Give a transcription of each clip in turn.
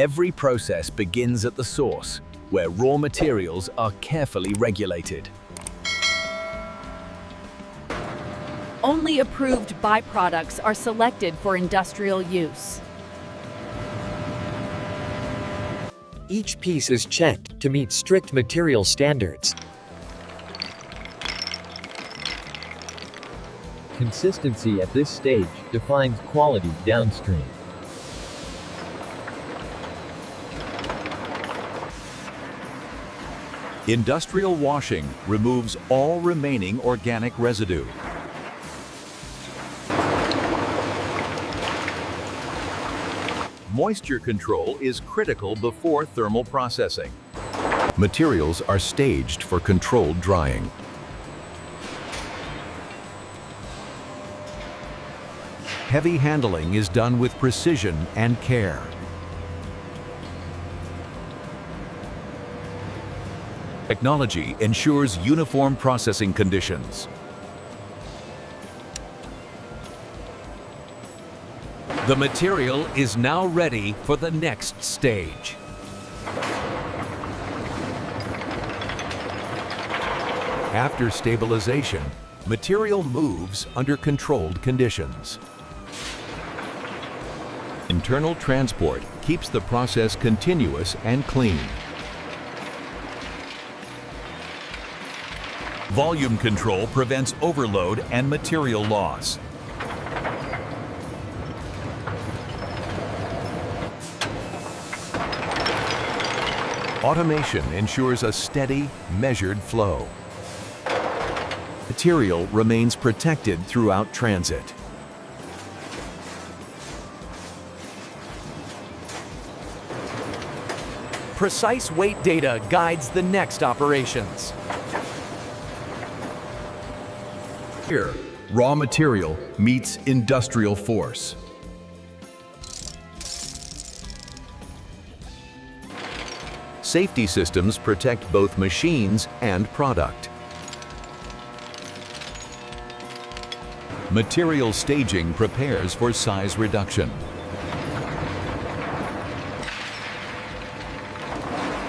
Every process begins at the source, where raw materials are carefully regulated. Only approved byproducts are selected for industrial use. Each piece is checked to meet strict material standards. Consistency at this stage defines quality downstream. Industrial washing removes all remaining organic residue. Moisture control is critical before thermal processing. Materials are staged for controlled drying. Heavy handling is done with precision and care. Technology ensures uniform processing conditions. The material is now ready for the next stage. After stabilization, material moves under controlled conditions. Internal transport keeps the process continuous and clean. Volume control prevents overload and material loss. Automation ensures a steady, measured flow. Material remains protected throughout transit. Precise weight data guides the next operations. Here, raw material meets industrial force. Safety systems protect both machines and product. Material staging prepares for size reduction.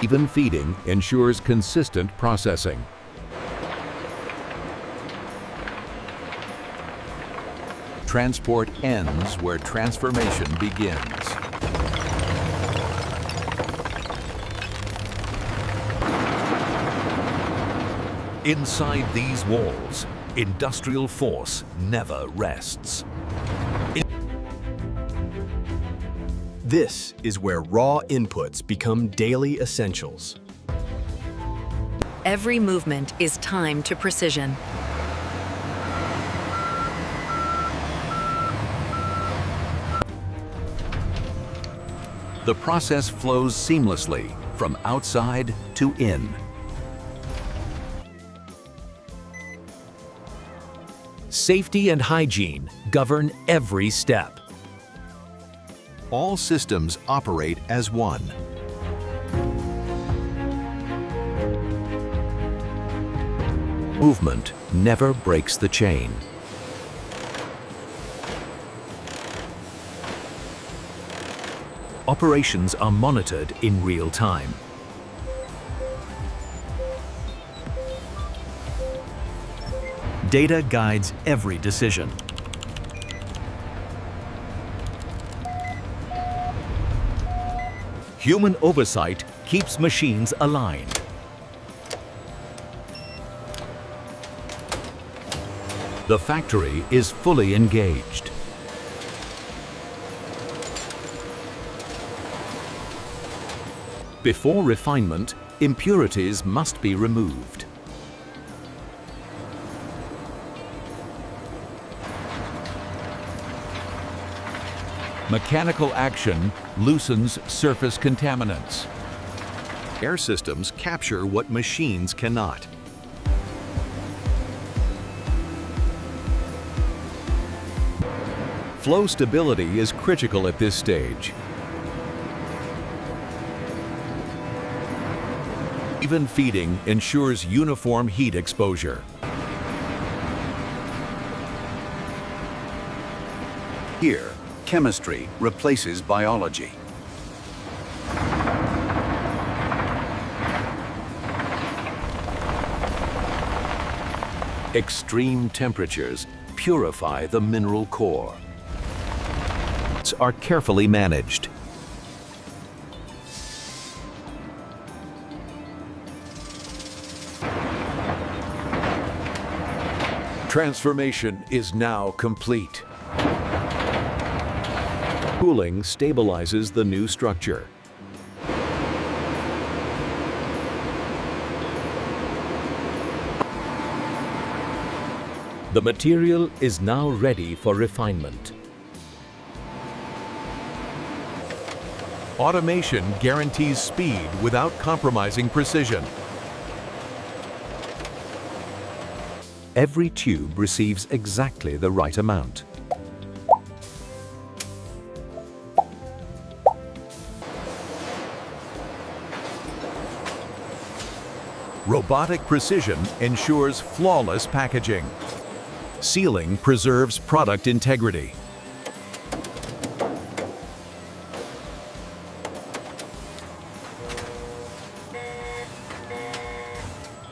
Even feeding ensures consistent processing. Transport ends where transformation begins. Inside these walls, industrial force never rests. This is where raw inputs become daily essentials. Every movement is timed to precision. The process flows seamlessly from outside to in. Safety and hygiene govern every step. All systems operate as one. Movement never breaks the chain. Operations are monitored in real time. Data guides every decision. Human oversight keeps machines aligned. The factory is fully engaged. Before refinement, impurities must be removed. Mechanical action loosens surface contaminants. Air systems capture what machines cannot. Flow stability is critical at this stage. Even feeding ensures uniform heat exposure. Here, chemistry replaces biology. Extreme temperatures purify the mineral core. Are carefully managed. Transformation is now complete. Cooling stabilizes the new structure. The material is now ready for refinement. Automation guarantees speed without compromising precision. Every tube receives exactly the right amount. Robotic precision ensures flawless packaging. Sealing preserves product integrity.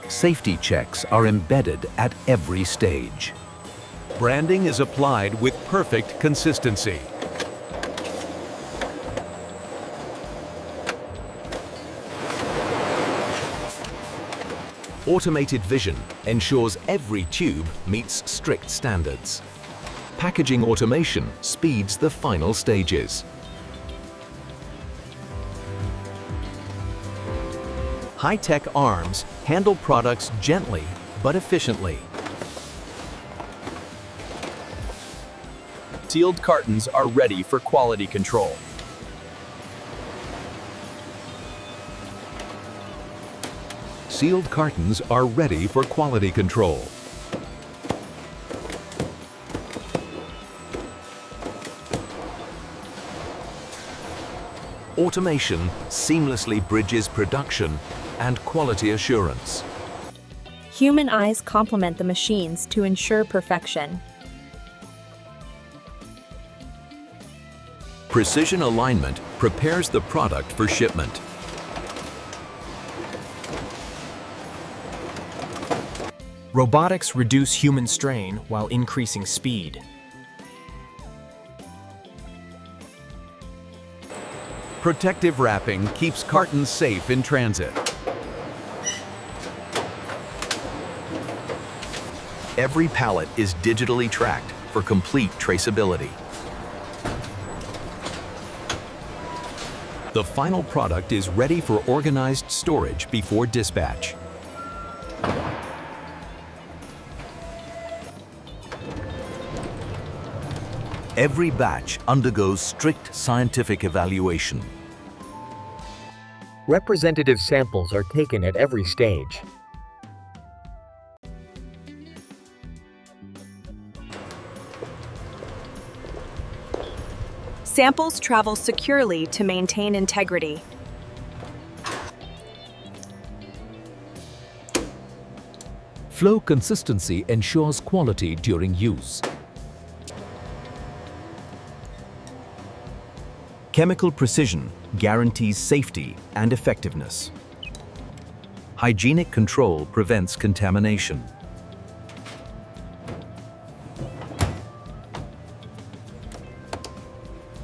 Safety checks are embedded at every stage. Branding is applied with perfect consistency. Automated vision ensures every tube meets strict standards. Packaging automation speeds the final stages. High-tech arms handle products gently but efficiently. Sealed cartons are ready for quality control. Sealed cartons are ready for quality control. Automation seamlessly bridges production and quality assurance. Human eyes complement the machines to ensure perfection. Precision alignment prepares the product for shipment. Robotics reduce human strain while increasing speed. Protective wrapping keeps cartons safe in transit. Every pallet is digitally tracked for complete traceability. The final product is ready for organized storage before dispatch. Every batch undergoes strict scientific evaluation. Representative samples are taken at every stage. Samples travel securely to maintain integrity. Flow consistency ensures quality during use. Chemical precision guarantees safety and effectiveness. Hygienic control prevents contamination.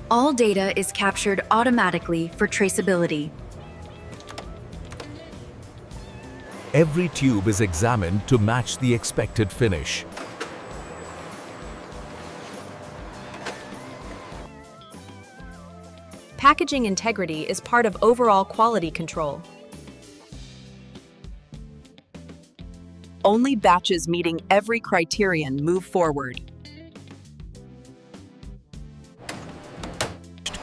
All data is captured automatically for traceability. Every tube is examined to match the expected finish. Packaging integrity is part of overall quality control. Only batches meeting every criterion move forward.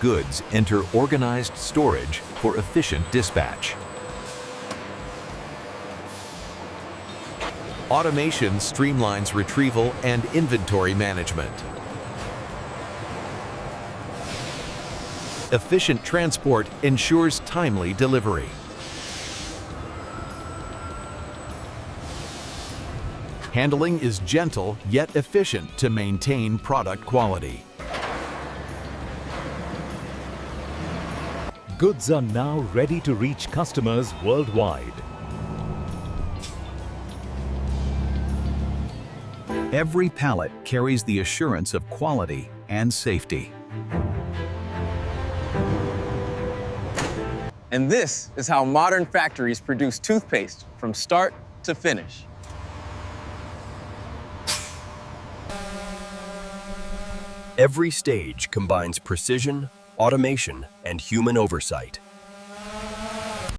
Goods enter organized storage for efficient dispatch. Automation streamlines retrieval and inventory management. Efficient transport ensures timely delivery. Handling is gentle yet efficient to maintain product quality. Goods are now ready to reach customers worldwide. Every pallet carries the assurance of quality and safety. And this is how modern factories produce toothpaste from start to finish. Every stage combines precision, automation, and human oversight.